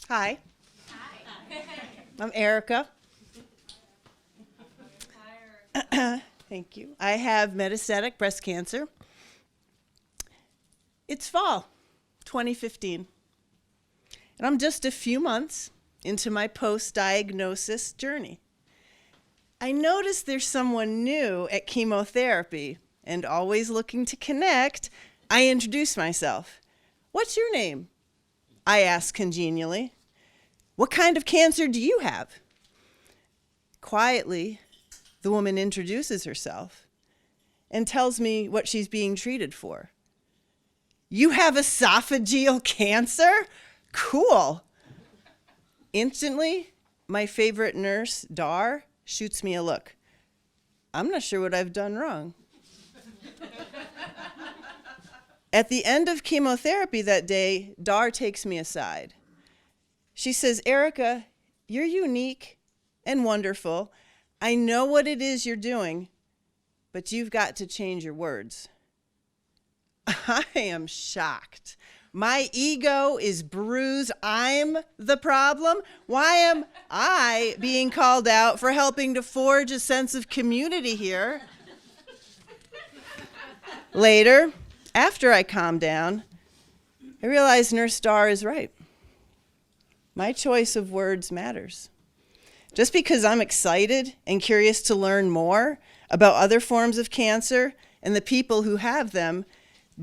Hi. I'm Erica. Thank you. I have metastatic breast cancer. It's fall, 2015. And I'm just a few months into my post-diagnosis journey. I noticed there's someone new at chemotherapy, and always looking to connect, I introduce myself. What's your name? I ask congenially. What kind of cancer do you have? Quietly, the woman introduces herself and tells me what she's being treated for. You have esophageal cancer? Cool. Instantly, my favorite nurse, Dar, shoots me a look. I'm not sure what I've done wrong. At the end of chemotherapy that day, Dar takes me aside. She says, Erica, you're unique and wonderful. I know what it is you're doing, but you've got to change your words. I am shocked. My ego is bruised. I'm the problem. Why am I being called out for helping to forge a sense of community here? Later, after I calm down, I realize Nurse Dar is right. My choice of words matters. Just because I'm excited and curious to learn more about other forms of cancer and the people who have them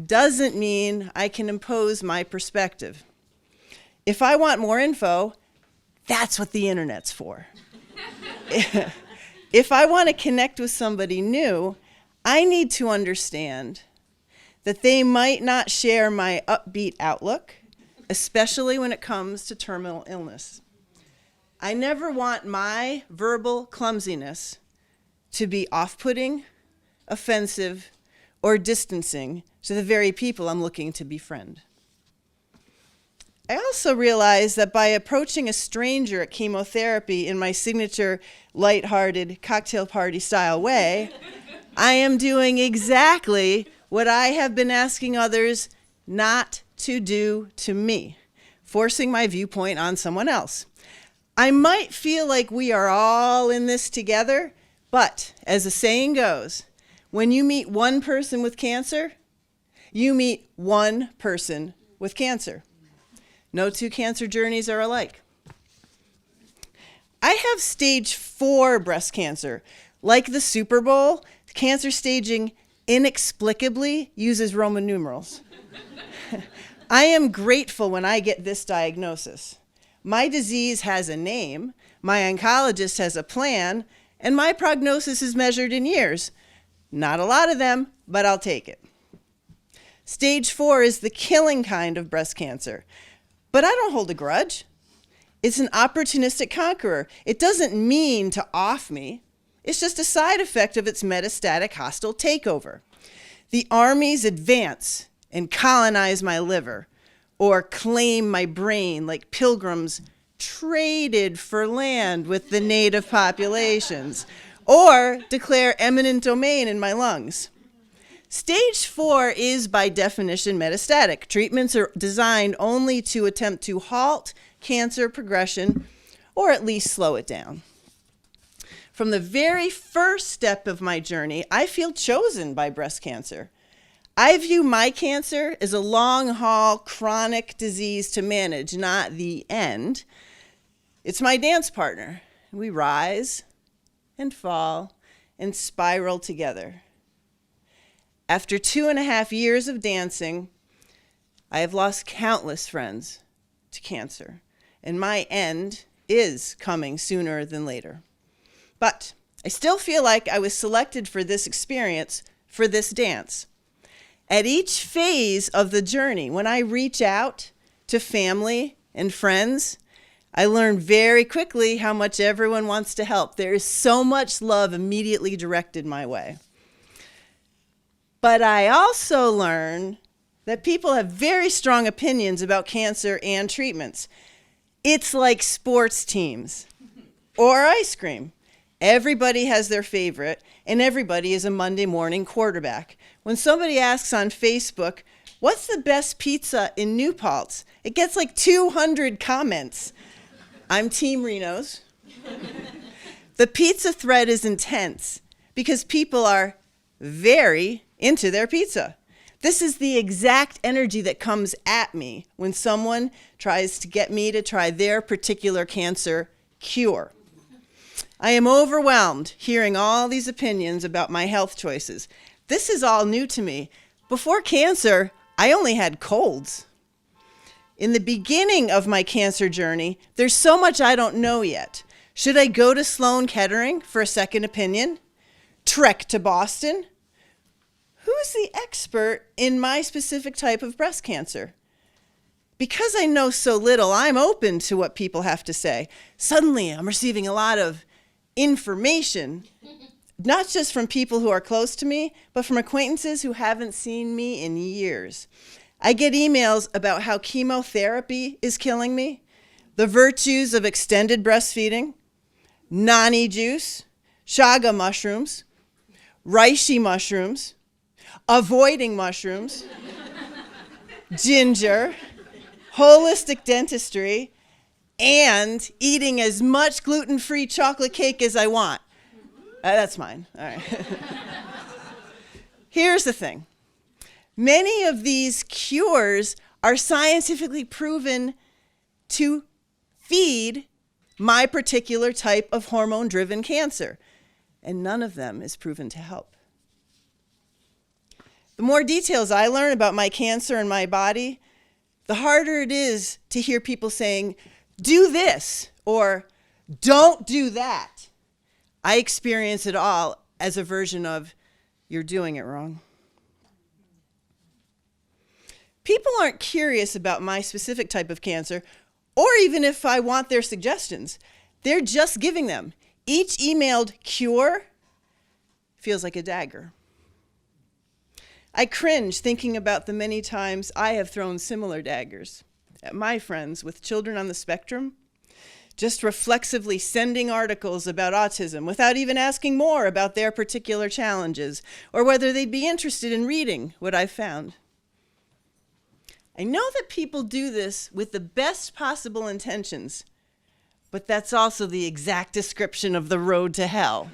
doesn't mean I can impose my perspective. If I want more info, that's what the internet's for. If I want to connect with somebody new, I need to understand that they might not share my upbeat outlook, especially when it comes to terminal illness. I never want my verbal clumsiness to be off-putting, offensive, or distancing to the very people I'm looking to befriend. I also realize that by approaching a stranger at chemotherapy in my signature lighthearted cocktail party style way, I am doing exactly what I have been asking others not to do to me, forcing my viewpoint on someone else. I might feel like we are all in this together, but as the saying goes, when you meet one person with cancer, you meet one person with cancer. No two cancer journeys are alike. I have stage 4 breast cancer. Like the Super Bowl, cancer staging inexplicably uses Roman numerals. I am grateful when I get this diagnosis. My disease has a name, my oncologist has a plan, and my prognosis is measured in years. Not a lot of them, but I'll take it. Stage 4 is the killing kind of breast cancer, but I don't hold a grudge. It's an opportunistic conqueror. It doesn't mean to off me. It's just a side effect of its metastatic hostile takeover. The armies advance and colonize my liver, or claim my brain like pilgrims traded for land with the native populations, or declare eminent domain in my lungs. Stage 4 is by definition metastatic. Treatments are designed only to attempt to halt cancer progression or at least slow it down. From the very first step of my journey, I feel chosen by breast cancer. I view my cancer as a long-haul chronic disease to manage, not the end. It's my dance partner. We rise and fall and spiral together. After 2.5 years of dancing, I have lost countless friends to cancer, and my end is coming sooner than later. But I still feel like I was selected for this experience, for this dance. At each phase of the journey, when I reach out to family and friends, I learn very quickly how much everyone wants to help. There is so much love immediately directed my way. But I also learn that people have very strong opinions about cancer and treatments. It's like sports teams or ice cream. Everybody has their favorite, and everybody is a Monday morning quarterback. When somebody asks on Facebook, What's the best pizza in New Paltz? It gets like 200 comments. I'm Team Reno's. The pizza thread is intense because people are very into their pizza. This is the exact energy that comes at me when someone tries to get me to try their particular cancer cure. I am overwhelmed hearing all these opinions about my health choices. This is all new to me. Before cancer, I only had colds. In the beginning of my cancer journey, there's so much I don't know yet. Should I go to Sloan Kettering for a second opinion? Trek to Boston? Who's the expert in my specific type of breast cancer? Because I know so little, I'm open to what people have to say. Suddenly, I'm receiving a lot of information, not just from people who are close to me, but from acquaintances who haven't seen me in years. I get emails about how chemotherapy is killing me, the virtues of extended breastfeeding, nani juice, chaga mushrooms, reishi mushrooms, avoiding mushrooms, ginger, holistic dentistry, and eating as much gluten-free chocolate cake as I want. That's mine. All right. Here's the thing. Many of these cures are scientifically proven to feed my particular type of hormone-driven cancer, and none of them is proven to help. The more details I learn about my cancer and my body, the harder it is to hear people saying, do this, or don't do that. I experience it all as a version of, you're doing it wrong. People aren't curious about my specific type of cancer, or even if I want their suggestions. They're just giving them. Each emailed cure feels like a dagger. I cringe thinking about the many times I have thrown similar daggers at my friends with children on the spectrum, just reflexively sending articles about autism without even asking more about their particular challenges or whether they'd be interested in reading what I've found. I know that people do this with the best possible intentions, but that's also the exact description of the road to hell.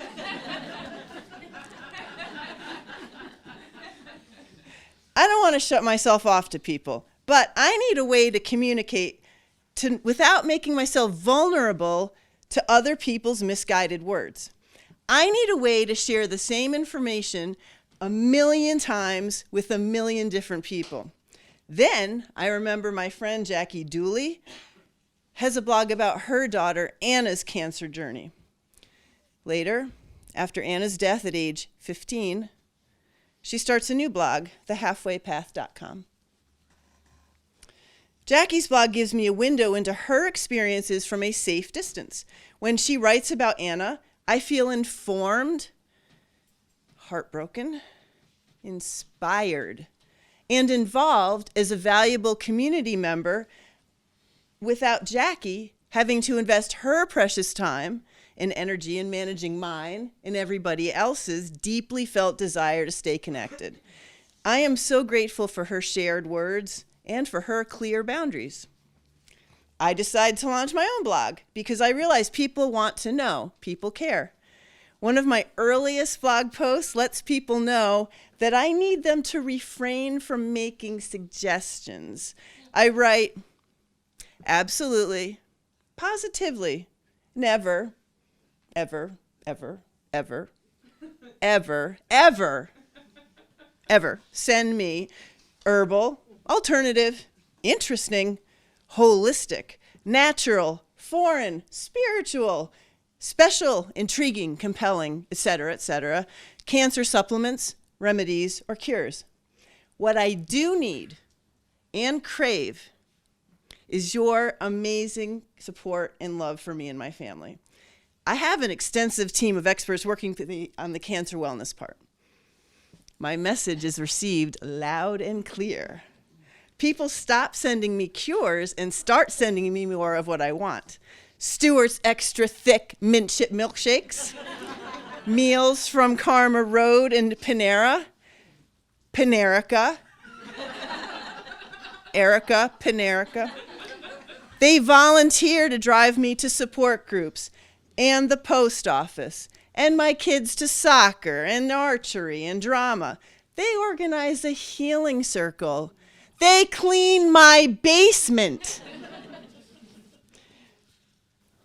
I don't want to shut myself off to people, but I need a way to communicate without making myself vulnerable to other people's misguided words. I need a way to share the same information 1,000,000 times with 1,000,000 different people. Then I remember my friend Jackie Dooley has a blog about her daughter Anna's cancer journey. Later, after Anna's death at age 15, she starts a new blog, thehalfwaypath.com. Jackie's blog gives me a window into her experiences from a safe distance. When she writes about Anna, I feel informed, heartbroken, inspired, and involved as a valuable community member without Jackie having to invest her precious time and energy in managing mine and everybody else's deeply felt desire to stay connected. I am so grateful for her shared words and for her clear boundaries. I decided to launch my own blog because I realized people want to know, people care. One of my earliest blog posts lets people know that I need them to refrain from making suggestions. I write, absolutely, positively, never, ever, ever, ever, ever, ever, ever send me herbal, alternative, interesting, holistic, natural, foreign, spiritual, special, intriguing, compelling, etc., cancer supplements, remedies, or cures. What I do need and crave is your amazing support and love for me and my family. I have an extensive team of experts working with me on the cancer wellness part. My message is received loud and clear. People stop sending me cures and start sending me more of what I want. Stewart's extra thick mint chip milkshakes, meals from Karma Road and Panera, Panerica, Erica, Panerica. They volunteer to drive me to support groups and the post office and my kids to soccer and archery and drama. They organize a healing circle. They clean my basement.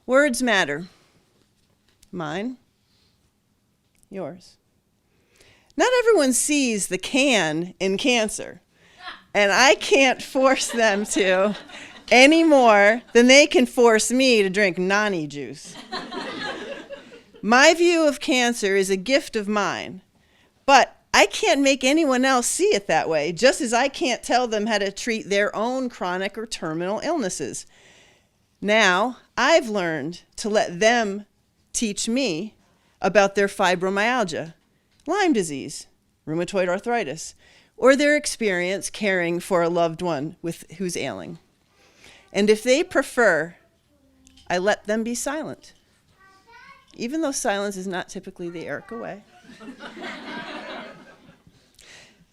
Words matter. Mine, yours. Not everyone sees the can in cancer, and I can't force them to any more than they can force me to drink nani juice. My view of cancer is a gift of mine, but I can't make anyone else see it that way, just as I can't tell them how to treat their own chronic or terminal illnesses. Now, I've learned to let them teach me about their fibromyalgia, Lyme disease, rheumatoid arthritis, or their experience caring for a loved one who's ailing. And if they prefer, I let them be silent, even though silence is not typically the Erica way.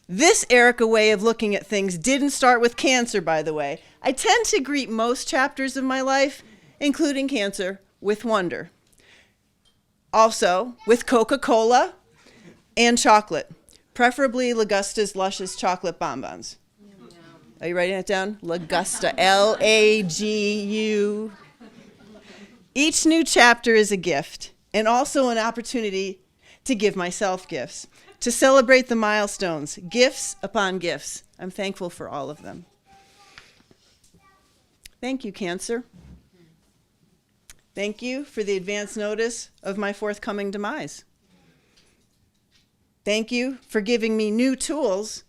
This Erica way of looking at things didn't start with cancer, by the way. I tend to greet most chapters of my life, including cancer, with wonder. Also, with Coca-Cola and chocolate, preferably Lagusta's Luscious Chocolate Bonbons. Are you writing it down? Lagusta, L-A-G-U. Each new chapter is a gift, and also an opportunity to give myself gifts, to celebrate the milestones, gifts upon gifts. I'm thankful for all of them. Thank you, Cancer. Thank you for the advance notice of my forthcoming demise. Thank you for giving me new tools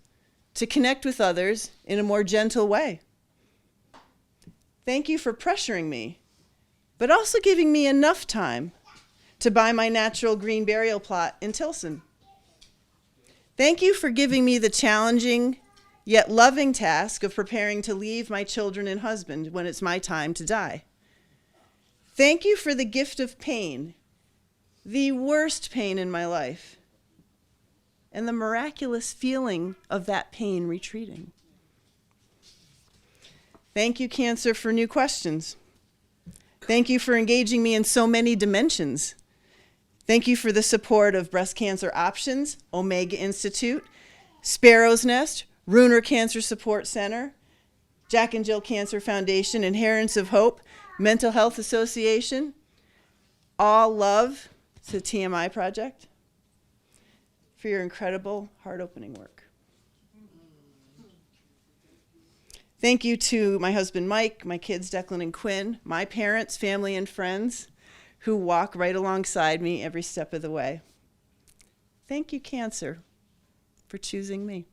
to connect with others in a more gentle way. Thank you for pressuring me, but also giving me enough time to buy my natural green burial plot in Tilson. Thank you for giving me the challenging yet loving task of preparing to leave my children and husband when it's my time to die. Thank you for the gift of pain, the worst pain in my life, and the miraculous feeling of that pain retreating. Thank you, Cancer, for new questions. Thank you for engaging me in so many dimensions. Thank you for the support of Breast Cancer Options, Omega Institute, Sparrow's Nest, Runer Cancer Support Center, Jack and Jill Cancer Foundation, Inheritance of Hope, Mental Health Association. All love to TMI Project for your incredible heart-opening work. Thank you to my husband, Mike, my kids, Declan and Quinn, my parents, family, and friends who walk right alongside me every step of the way. Thank you, Cancer, for choosing me.